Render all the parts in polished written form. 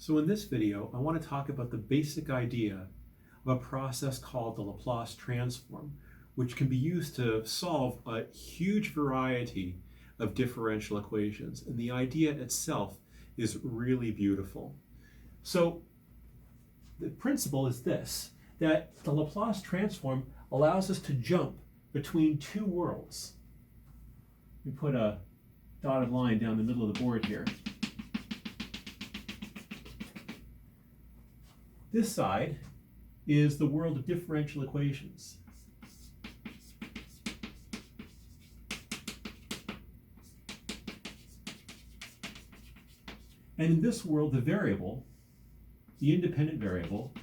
So in this video, I want to talk about the basic idea of a process called the Laplace transform, which can be used to solve a huge variety of differential equations. And the idea itself is really beautiful. So the principle is this, that the Laplace transform allows us to jump between two worlds. We put a dotted line down the middle of the board here. This side is the world of differential equations. And in this world, the variable, the independent variable,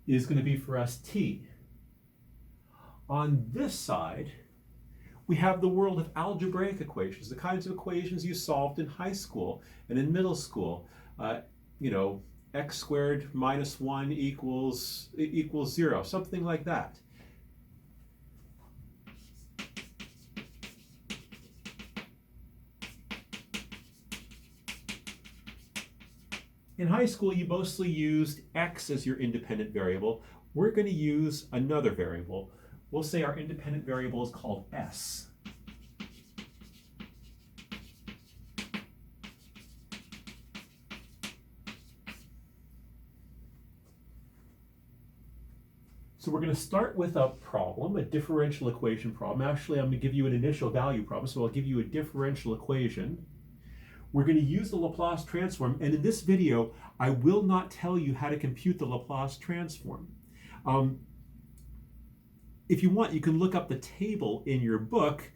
is going to be for us t. On this side, we have the world of algebraic equations, the kinds of equations you solved in high school and in middle school. X squared minus 1 equals 0, something like that. In high school, you mostly used x as your independent variable. We're going to use another variable. We'll say our independent variable is called s. So we're going to start with a problem, a differential equation problem. Actually, I'm going to give you an initial value problem, so I'll give you a differential equation. We're going to use the Laplace transform, and in this video, I will not tell you how to compute the Laplace transform. If you want, you can look up the table in your book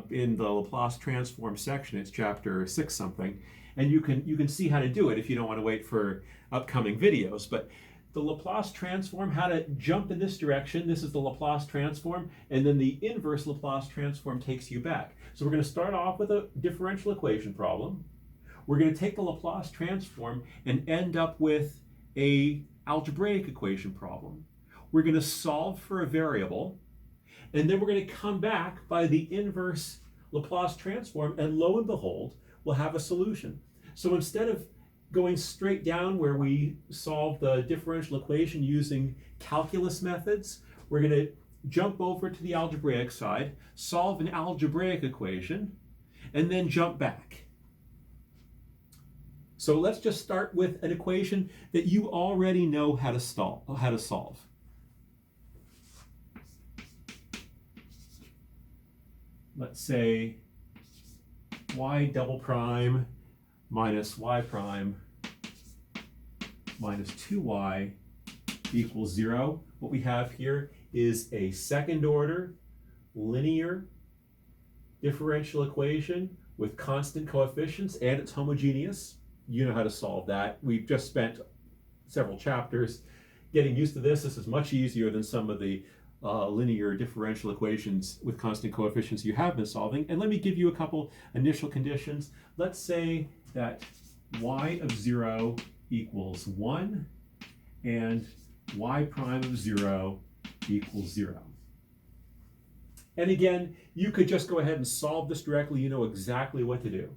in the Laplace transform section. It's chapter 6 something, and you can see how to do it if you don't want to wait for upcoming videos. But the Laplace transform, how to jump in this direction, this is the Laplace transform, and then the inverse Laplace transform takes you back. So we're going to start off with a differential equation problem. We're going to take the Laplace transform and end up with an algebraic equation problem. We're going to solve for a variable, and then we're going to come back by the inverse Laplace transform, and lo and behold, we'll have a solution. So instead of going straight down where we solve the differential equation using calculus methods, we're going to jump over to the algebraic side, solve an algebraic equation, and then jump back. So let's just start with an equation that you already know how to solve. Let's say y double prime minus y prime minus 2y equals 0. What we have here is a second order linear differential equation with constant coefficients, and it's homogeneous. You know how to solve that. We've just spent several chapters getting used to this. This is much easier than some of the linear differential equations with constant coefficients you have been solving. And let me give you a couple initial conditions. Let's say that y of 0 equals 1 and y prime of 0 equals 0. And again, you could just go ahead and solve this directly. You know exactly what to do.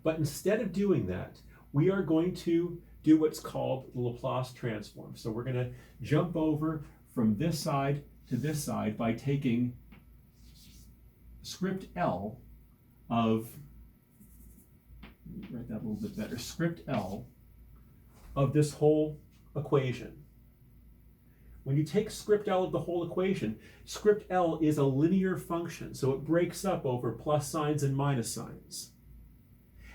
But instead of doing that, we are going to do what's called the Laplace transform. So we're going to jump over from this side to this side by taking script L of, let me write that a little bit better, script L of this whole equation. When you take script L of the whole equation, script L is a linear function, so it breaks up over plus signs and minus signs.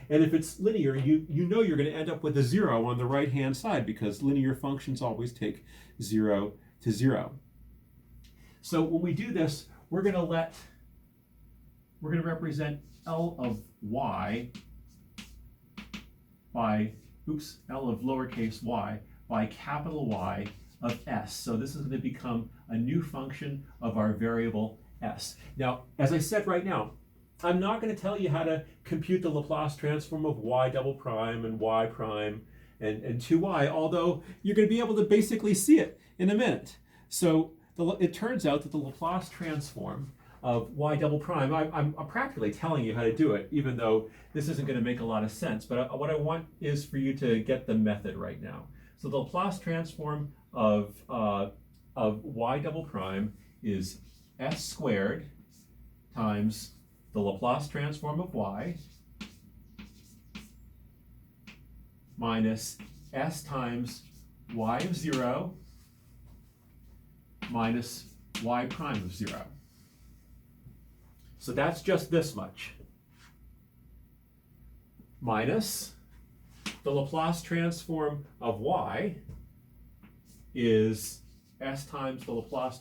And if it's linear, you know you're going to end up with a 0 on the right-hand side because linear functions always take 0 to 0. So when we do this, we're going to represent L of y by, L of lowercase y by capital Y of s. So this is going to become a new function of our variable s. Now, as I said right now, I'm not going to tell you how to compute the Laplace transform of y double prime and y prime and 2y, although you're going to be able to basically see it in a minute. So it turns out that the Laplace transform of y double prime. I'm practically telling you how to do it, even though this isn't going to make a lot of sense. But what I want is for you to get the method right now. So the Laplace transform of y double prime is s squared times the Laplace transform of y minus s times y of 0 minus y prime of 0. So that's just this much. Minus the Laplace transform of y is s times the Laplace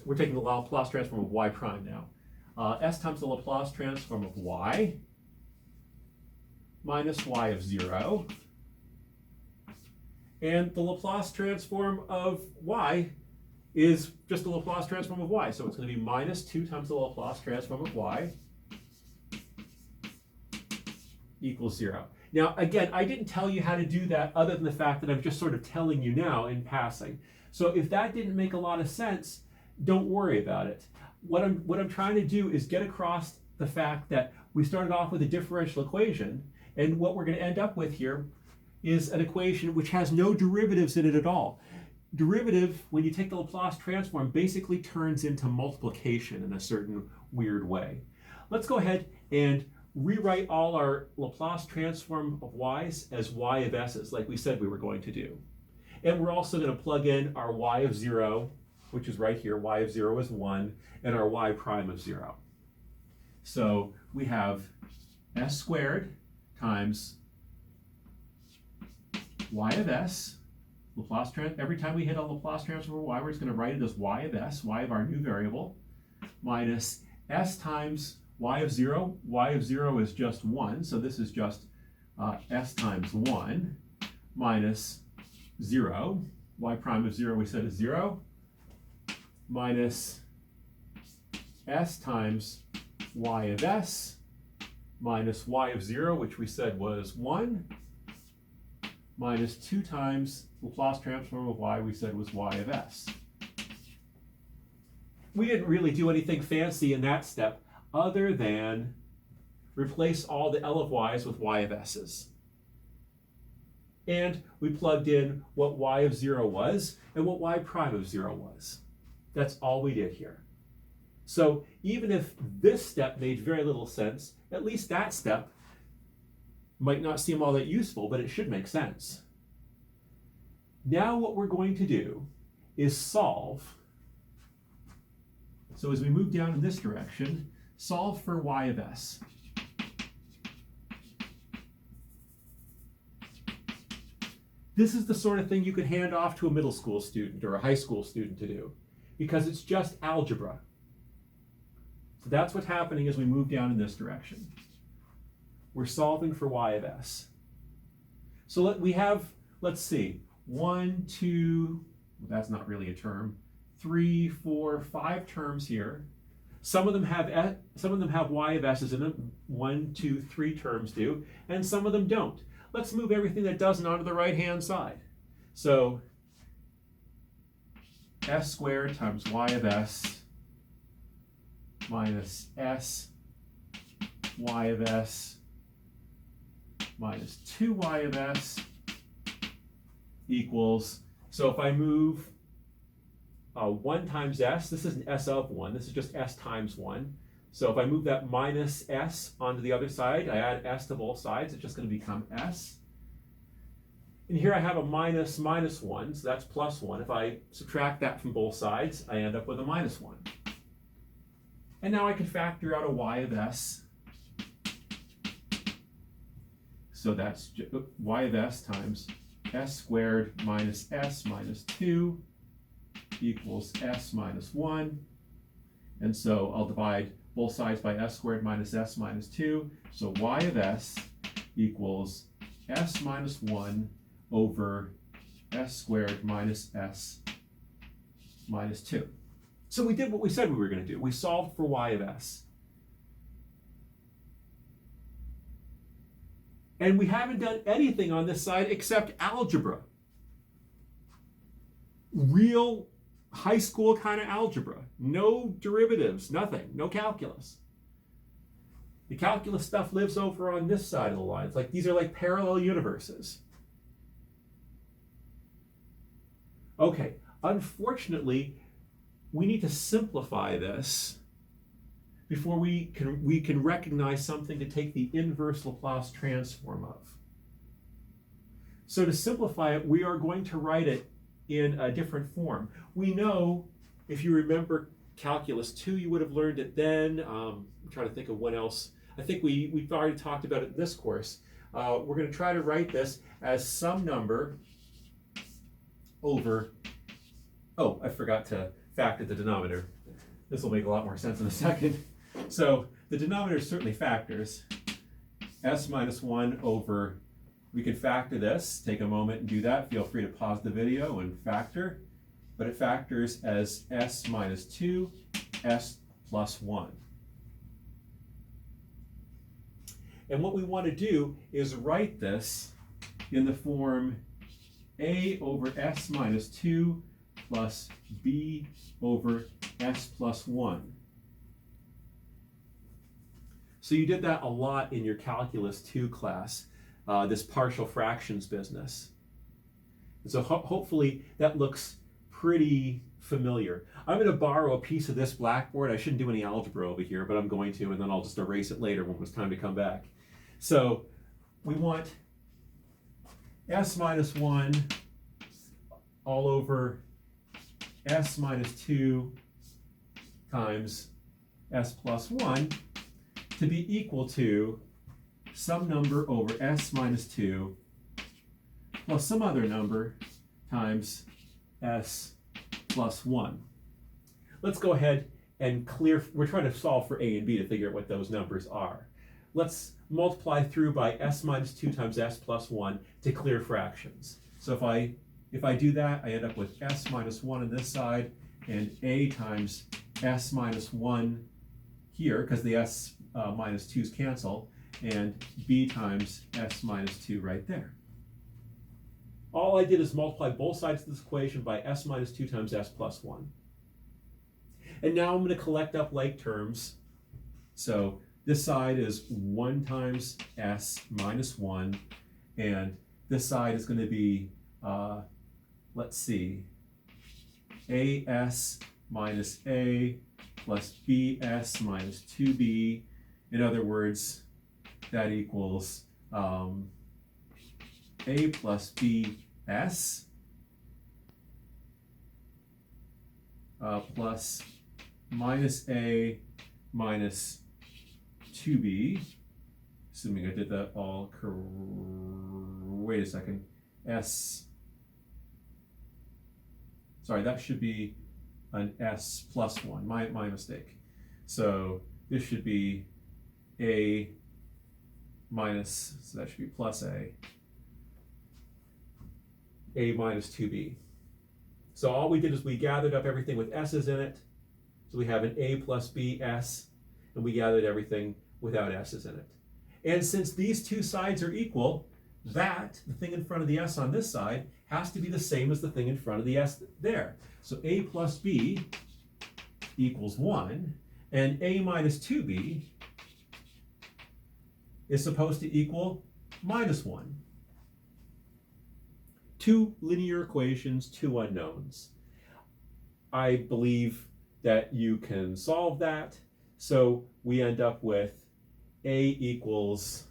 we're taking the Laplace transform of y prime now. S times the Laplace transform of y minus y of 0. And the Laplace transform of y is just the Laplace transform of y. So it's going to be minus 2 times the Laplace transform of y equals 0. Now, again, I didn't tell you how to do that other than the fact that I'm just sort of telling you now in passing. So if that didn't make a lot of sense, don't worry about it. What I'm trying to do is get across the fact that we started off with a differential equation, and what we're going to end up with here is an equation which has no derivatives in it at all. Derivative, when you take the Laplace transform, basically turns into multiplication in a certain weird way. Let's go ahead and rewrite all our Laplace transform of y's as y of s's, like we said we were going to do. And we're also going to plug in our y of 0, which is right here. Y of 0 is 1, and our y prime of 0. So we have s squared times y of s, every time we hit a Laplace transform of y, we're just going to write it as y of s, y of our new variable, minus s times y of 0. Y of 0 is just 1, so this is just s times 1, minus 0. Y prime of 0 we said is 0, minus s times y of s, minus y of 0, which we said was 1, minus 2 times Laplace transform of y we said was y of s. We didn't really do anything fancy in that step other than replace all the L of y's with y of s's. And we plugged in what y of 0 was and what y prime of 0 was. That's all we did here. So even if this step made very little sense, at least that step might not seem all that useful, but it should make sense. Now what we're going to do is solve. So as we move down in this direction, solve for y of s. This is the sort of thing you could hand off to a middle school student or a high school student to do, because it's just algebra. So that's what's happening as we move down in this direction. We're solving for y of s. So we have, let's see, 1, 2, that's not really a term, 3, 4, 5 terms here. Some of them have y of s's in them. 1, 2, 3 terms do, and some of them don't. Let's move everything that doesn't onto the right-hand side. So s squared times y of s minus s y of s minus 2y of s equals, so if I move 1 times s, this isn't s of 1, this is just s times 1. So if I move that minus s onto the other side, I add s to both sides, it's just going to become s. And here I have a minus 1, so that's plus 1. If I subtract that from both sides, I end up with a minus 1. And now I can factor out a y of s. So that's y of s times s squared minus s minus 2 equals s minus 1. And so I'll divide both sides by s squared minus s minus 2. So y of s equals s minus 1 over s squared minus s minus 2. So we did what we said we were going to do. We solved for y of s. And we haven't done anything on this side except algebra. Real high school kind of algebra. No derivatives, nothing, no calculus. The calculus stuff lives over on this side of the line. It's like these are like parallel universes. Okay, unfortunately, we need to simplify this before we can recognize something to take the inverse Laplace transform of. So to simplify it, we are going to write it in a different form. We know, if you remember calculus 2, you would have learned it then. I'm trying to think of what else. I think we've already talked about it in this course. We're going to try to write this as some number over, oh, I forgot to factor the denominator. This will make a lot more sense in a second. So the denominator certainly factors. S minus 1 over, we can factor this. Take a moment and do that. Feel free to pause the video and factor. But it factors as S minus 2, S plus 1. And what we want to do is write this in the form A over S minus 2 plus B over S plus 1. So you did that a lot in your Calculus 2 class, this partial fractions business. And so hopefully that looks pretty familiar. I'm going to borrow a piece of this blackboard. I shouldn't do any algebra over here, but I'm going to, and then I'll just erase it later when it's time to come back. So we want S minus 1 all over S minus 2 times S plus 1 to be equal to some number over S minus 2 plus some other number times S plus 1. Let's go ahead and clear, we're trying to solve for A and B to figure out what those numbers are. Let's multiply through by S minus 2 times S plus 1 to clear fractions. So if I do that, I end up with S minus 1 on this side and A times S minus 1 here, because the S minus 2's cancel, and B times S minus 2 right there. All I did is multiply both sides of this equation by S minus 2 times S plus 1. And now I'm going to collect up like terms. So this side is 1 times S minus 1, and this side is going to be, let's see, AS minus A plus BS minus 2B. In other words, that equals A plus BS plus minus A minus 2B, assuming I did that all correct. Wait a second. Sorry, that should be an S plus 1, my mistake. So this should be A minus, so that should be plus A minus 2B. So all we did is we gathered up everything with S's in it. So we have an A plus B S, and we gathered everything without S's in it. And since these two sides are equal, that, the thing in front of the S on this side, has to be the same as the thing in front of the S there. So A plus B equals 1, and A minus 2B is supposed to equal minus 1. Two linear equations, two unknowns. I believe that you can solve that. So we end up with A equals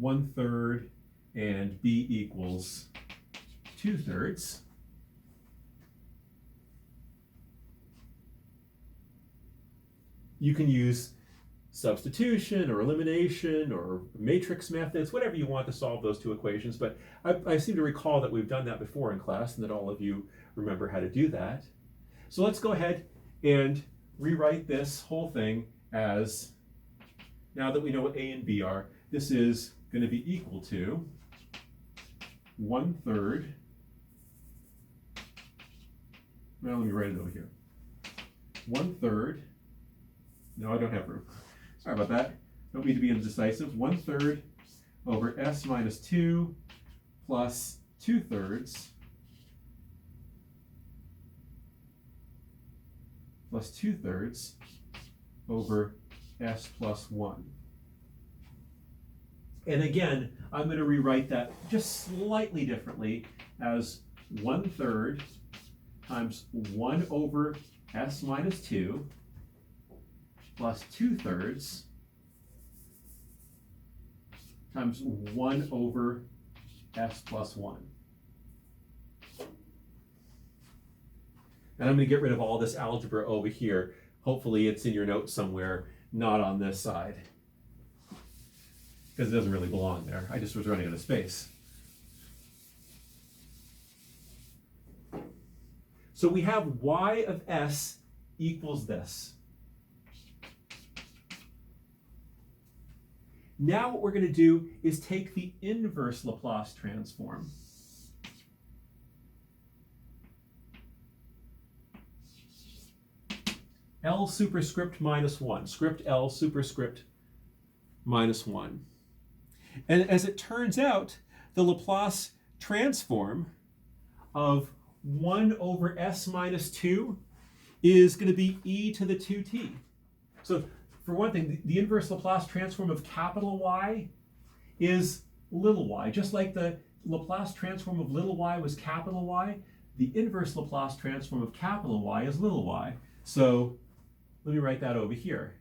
1/3 and B equals 2/3. You can use substitution or elimination or matrix methods, whatever you want to solve those two equations, but I seem to recall that we've done that before in class and that all of you remember how to do that. So let's go ahead and rewrite this whole thing as, now that we know what A and B are, this is going to be equal to 1/3. Well, let me write it over here. 1/3. No, I don't have room. Sorry about that. Don't mean to be indecisive. 1/3 over S minus 2 plus 2/3 plus 2/3 over s plus 1. And again, I'm going to rewrite that just slightly differently as 1/3 times 1 over s minus 2 plus 2/3 times 1 over s plus 1. And I'm going to get rid of all this algebra over here. Hopefully it's in your notes somewhere, not on this side, because it doesn't really belong there. I just was running out of space. So we have y of s equals this. Now what we're going to do is take the inverse Laplace transform. L superscript minus 1, script L superscript minus 1. And as it turns out, the Laplace transform of 1 over s minus 2 is going to be e to the 2t. So for one thing, the inverse Laplace transform of capital Y is little y. Just like the Laplace transform of little y was capital Y, the inverse Laplace transform of capital Y is little y. So let me write that over here.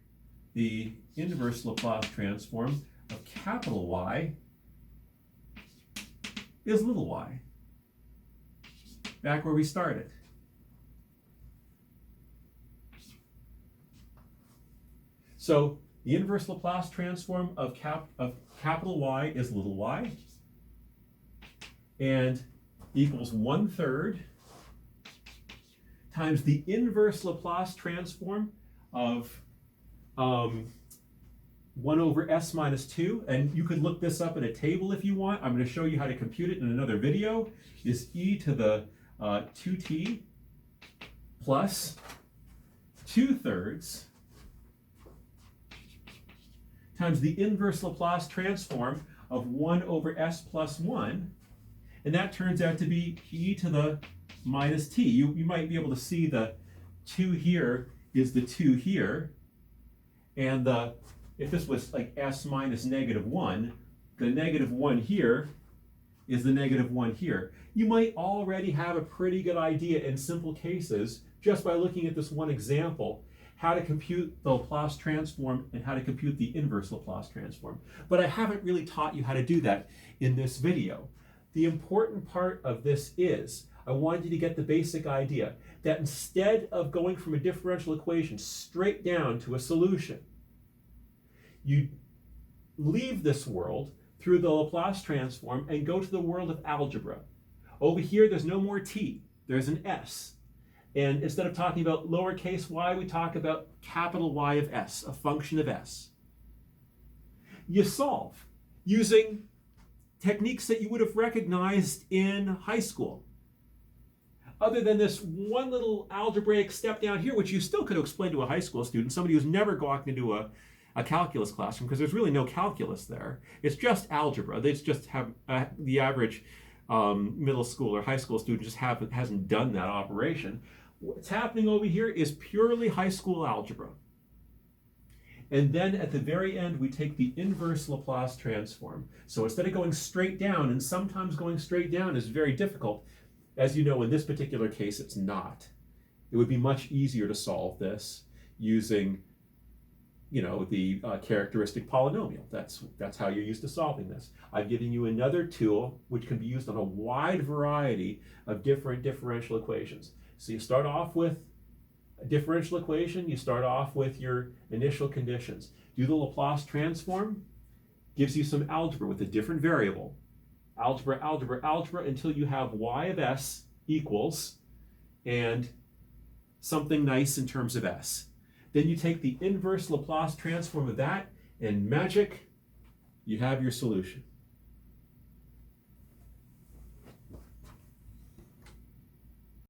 The inverse Laplace transform of capital Y is little y. Back where we started. So the inverse Laplace transform of capital Y is little y, and equals 1/3 times the inverse Laplace transform of 1 over s minus 2, and you could look this up in a table if you want. I'm going to show you how to compute it in another video, is e to the 2t plus 2/3 times the inverse Laplace transform of 1 over s plus 1, and that turns out to be e to the minus t. You might be able to see the 2 here is the 2 here, and if this was like s minus -1, the -1 here is the -1 here. You might already have a pretty good idea in simple cases, just by looking at this one example, how to compute the Laplace transform and how to compute the inverse Laplace transform. But I haven't really taught you how to do that in this video. The important part of this is, I wanted you to get the basic idea that instead of going from a differential equation straight down to a solution, you leave this world through the Laplace transform and go to the world of algebra. Over here, there's no more t, there's an s. And instead of talking about lowercase y, we talk about capital Y of s, a function of s. You solve using techniques that you would have recognized in high school. Other than this one little algebraic step down here, which you still could explain to a high school student, somebody who's never walked into a calculus classroom, because there's really no calculus there. It's just algebra. They just have the average middle school or high school student just hasn't done that operation. What's happening over here is purely high school algebra. And then at the very end, we take the inverse Laplace transform. So instead of going straight down, and sometimes going straight down is very difficult, as you know, in this particular case, it's not. It would be much easier to solve this using, the characteristic polynomial. That's how you're used to solving this. I've given you another tool which can be used on a wide variety of different differential equations. So you start off with a differential equation, you start off with your initial conditions. Do the Laplace transform, gives you some algebra with a different variable. Algebra, algebra, algebra, until you have y of s equals, and something nice in terms of s. Then you take the inverse Laplace transform of that, and magic, you have your solution.